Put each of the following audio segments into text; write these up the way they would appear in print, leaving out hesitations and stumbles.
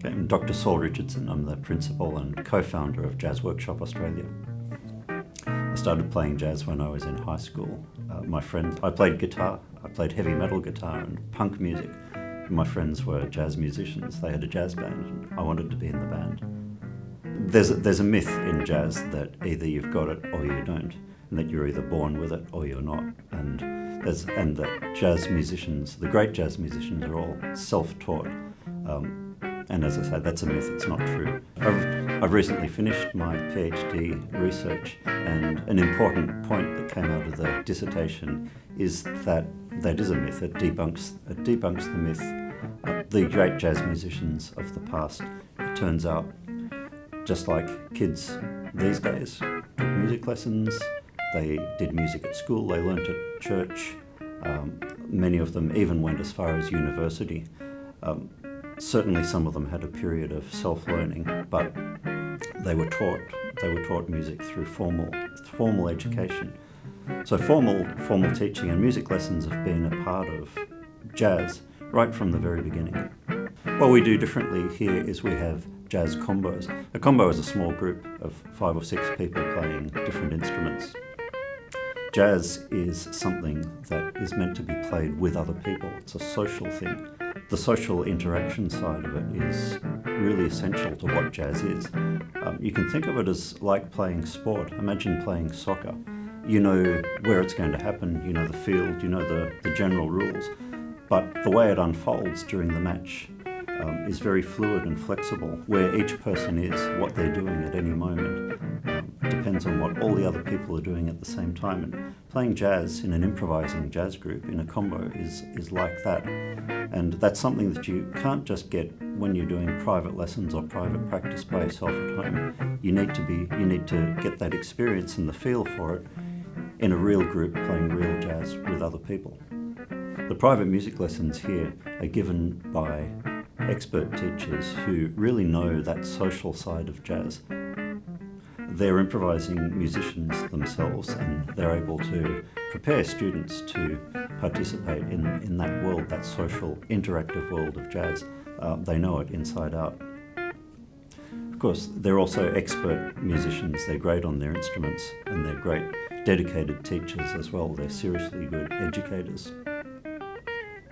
Okay, I'm Dr. Saul Richardson. I'm the principal and co-founder of Jazz Workshop Australia. I started playing jazz when I was in high school. I played guitar. I played heavy metal guitar and punk music. My friends were jazz musicians. They had a jazz band and I wanted to be in the band. There's a myth in jazz that either you've got it or you don't, and that you're either born with it or you're not. And that jazz musicians, the great jazz musicians, are all self-taught. And as I say, that's a myth, it's not true. I've recently finished my PhD research, and an important point that came out of the dissertation is that is a myth. It debunks the myth. The great jazz musicians of the past, it turns out, just like kids these days, took music lessons, they did music at school, they learnt at church. Many of them even went as far as university. Certainly some of them had a period of self-learning, but they were taught music through formal education. So formal teaching and music lessons have been a part of jazz right from the very beginning. What we do differently here is we have jazz combos. A combo is a small group of 5 or 6 people playing different instruments. Jazz is something that is meant to be played with other people. It's a social thing. The social interaction side of it is really essential to what jazz is. You can think of it as like playing sport. Imagine playing soccer. You know where it's going to happen, you know the field, you know the general rules, but the way it unfolds during the match is very fluid and flexible. Where each person is, what they're doing at any moment, depends on what all the other people are doing at the same time. And playing jazz in an improvising jazz group in a combo is like that. And that's something that you can't just get when you're doing private lessons or private practice by yourself at home. You need to get that experience and the feel for it in a real group playing real jazz with other people. The private music lessons here are given by expert teachers who really know that social side of jazz. They're improvising musicians themselves, and they're able to prepare students to participate in that world, that social, interactive world of jazz. They know it inside out. Of course, they're also expert musicians. They're great on their instruments, and they're great dedicated teachers as well. They're seriously good educators.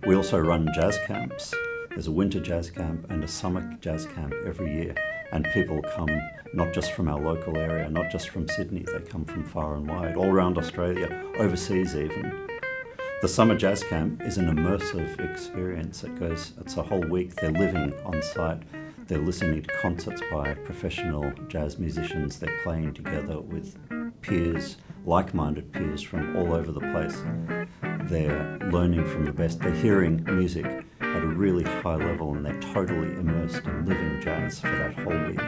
We also run jazz camps. There's a winter jazz camp and a summer jazz camp every year, and people come not just from our local area, not just from Sydney, they come from far and wide, all around Australia, overseas even. The summer jazz camp is an immersive experience. It's a whole week. They're living on site. They're listening to concerts by professional jazz musicians. They're playing together with peers, like-minded peers from all over the place. They're learning from the best. They're hearing music at a really high level, and they're totally immersed in living jazz for that whole week.